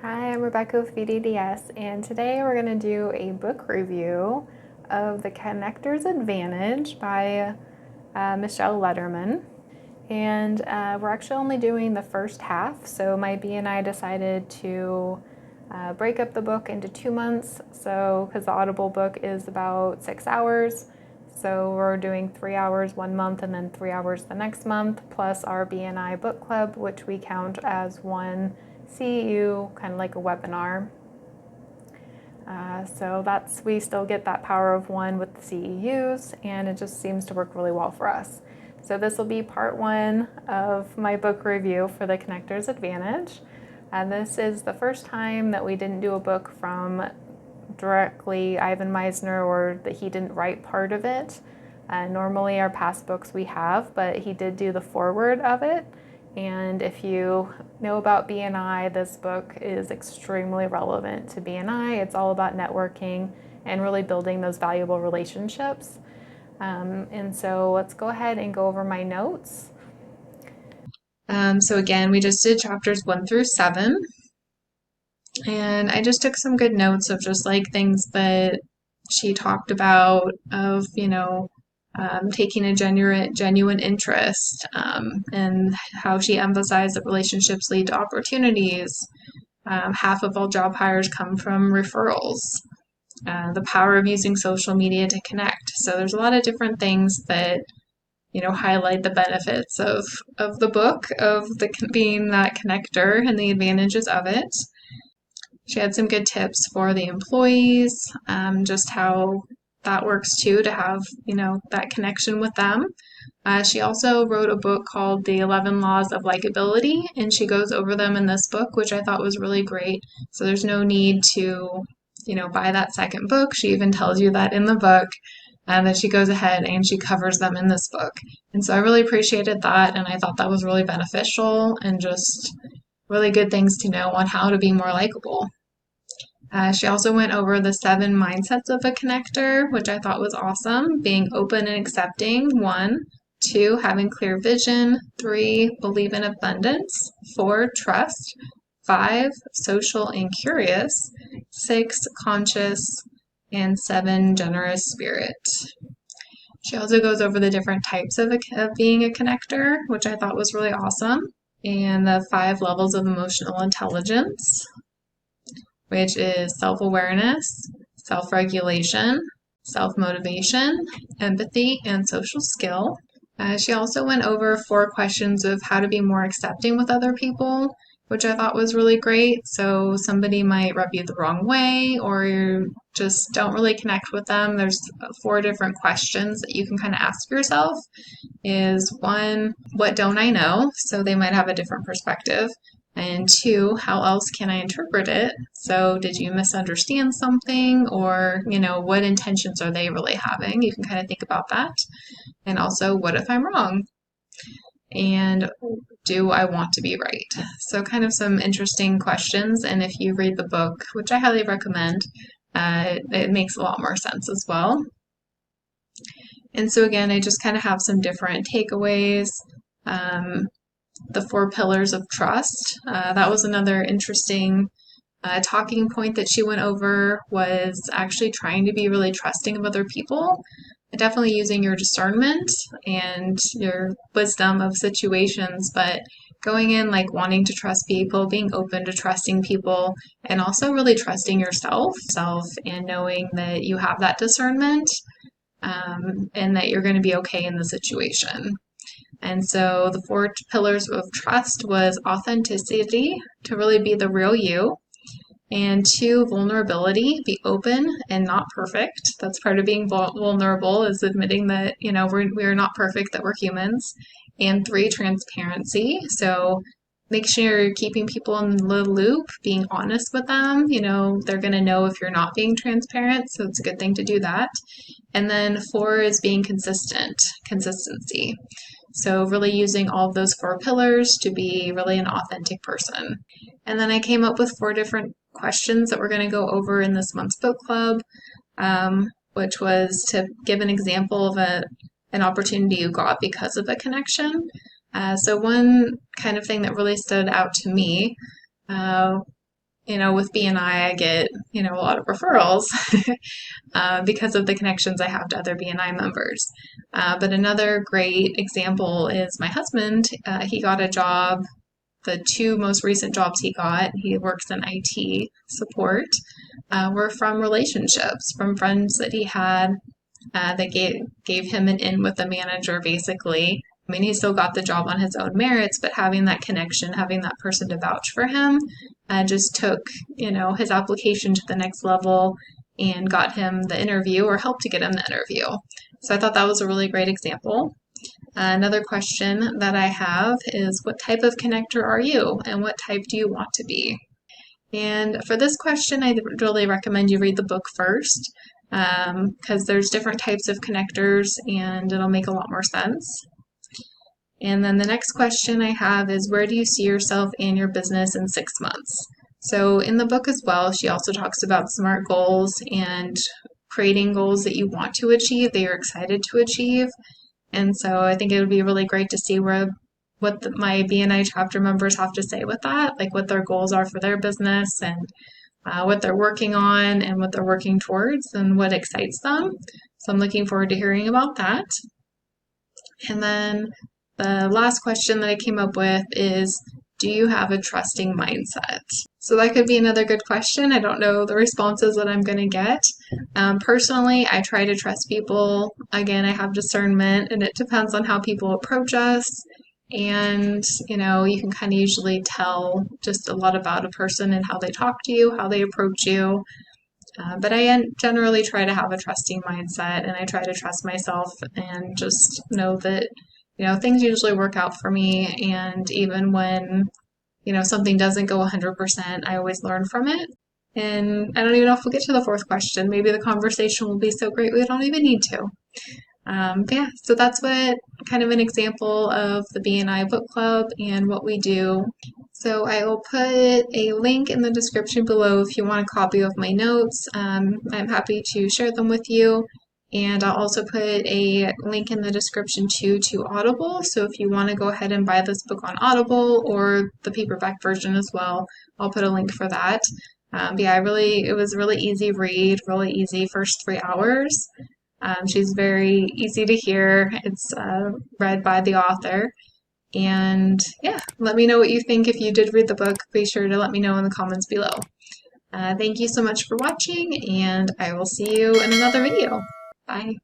Hi, I'm Rebecca with VDDS, and today we're going to do a book review of The Connector's Advantage by Michelle Lederman. And we're actually only doing the first half, so my B and I decided to break up the book into 2 months, so because the Audible book is about 6 hours. So we're doing 3 hours 1 month and then 3 hours the next month, plus our BNI book club, which we count as one CEU, kind of like a webinar. So we still get that power of one with the CEUs, and it just seems to work really well for us. So this will be part one of my book review for The Connector's Advantage. And this is the first time that we didn't do a book from directly Ivan Meisner, or that he didn't write part of it. Normally our past books we have, but he did do the foreword of it. And if you know about BNI, this book is extremely relevant to BNI. It's all about networking and really building those valuable relationships. And so let's go ahead and go over my notes. So again, we just did chapters 1 through 7, and I just took some good notes of just like things that she talked about of, taking a genuine interest, and how she emphasized that relationships lead to opportunities. Half of all job hires come from referrals. The power of using social media to connect. So there's a lot of different things that highlight the benefits of the book, of being that connector and the advantages of it. She had some good tips for the employees, just how that works too, to have, that connection with them. She also wrote a book called The 11 Laws of Likability, and she goes over them in this book, which I thought was really great. So there's no need to, buy that second book. She even tells you that in the book. And then she goes ahead and she covers them in this book. And so I really appreciated that, and I thought that was really beneficial and just really good things to know on how to be more likable. She also went over the 7 mindsets of a connector, which I thought was awesome. Being open and accepting, 1. 2, having clear vision. 3, believe in abundance. 4, trust. 5, social and curious. 6, conscious. And 7, generous spirit. She also goes over the different types of being a connector, which I thought was really awesome, and the 5 levels of emotional intelligence, which is self-awareness, self-regulation, self-motivation, empathy, and social skill. She also went over 4 questions of how to be more accepting with other people, which I thought was really great. So somebody might rub you the wrong way, or you just don't really connect with them. There's 4 different questions that you can kind of ask yourself. Is 1, what don't I know? So they might have a different perspective. And 2, how else can I interpret it? So did you misunderstand something, or, what intentions are they really having? You can kind of think about that. And also, what if I'm wrong? And do I want to be right? So kind of some interesting questions. And if you read the book, which I highly recommend, it makes a lot more sense as well. And so again, I just kind of have some different takeaways. The 4 pillars of trust. That was another interesting talking point that she went over, was actually trying to be really trusting of other people. Definitely using your discernment and your wisdom of situations, but going in like wanting to trust people, being open to trusting people, and also really trusting yourself, and knowing that you have that discernment, and that you're going to be okay in the situation. And so the 4 pillars of trust was authenticity, to really be the real you. And 2, vulnerability, be open and not perfect. That's part of being vulnerable, is admitting that, we're not perfect, that we're humans. And 3, transparency. So make sure you're keeping people in the loop, being honest with them. They're going to know if you're not being transparent, so it's a good thing to do that. And then 4 is being consistency. So really using all of those 4 pillars to be really an authentic person. And then I came up with 4 different questions that we're going to go over in this month's book club, which was to give an example of an opportunity you got because of a connection. So one kind of thing that really stood out to me with BNI, I get, a lot of referrals because of the connections I have to other BNI members. But another great example is my husband. He got a job. The two most recent jobs he works in IT support, were from relationships, from friends that he had that gave him an in with the manager, basically. I mean, he still got the job on his own merits, but having that connection, having that person to vouch for him, just took, his application to the next level and got him the interview, or helped to get him the interview. So I thought that was a really great example. Another question that I have is, what type of connector are you, and what type do you want to be? And for this question, I really recommend you read the book first, because there's different types of connectors and it'll make a lot more sense. And then the next question I have is, where do you see yourself and your business in 6 months? So in the book as well, she also talks about SMART goals and creating goals that you want to achieve, that you're excited to achieve. And so I think it would be really great to see my BNI chapter members have to say with that, like what their goals are for their business, and what they're working on and what they're working towards and what excites them. So I'm looking forward to hearing about that. And then the last question that I came up with is, do you have a trusting mindset? So that could be another good question. I don't know the responses that I'm going to get. Personally, I try to trust people. Again, I have discernment, and it depends on how people approach us. And, you can kind of usually tell just a lot about a person and how they talk to you, how they approach you. But I generally try to have a trusting mindset, and I try to trust myself and just know that, things usually work out for me. And even when, something doesn't go 100%, I always learn from it. And I don't even know if we'll get to the fourth question. Maybe the conversation will be so great we don't even need to. But yeah, so that's what kind of an example of the BNI book club and what we do. So I will put a link in the description below if you want a copy of my notes. I'm happy to share them with you. And I'll also put a link in the description too to Audible. So if you want to go ahead and buy this book on Audible, or the paperback version as well, I'll put a link for that. But yeah, it was a really easy read, really easy first 3 hours. She's very easy to hear. It's read by the author. And yeah, let me know what you think. If you did read the book, be sure to let me know in the comments below. Thank you so much for watching, and I will see you in another video. Bye.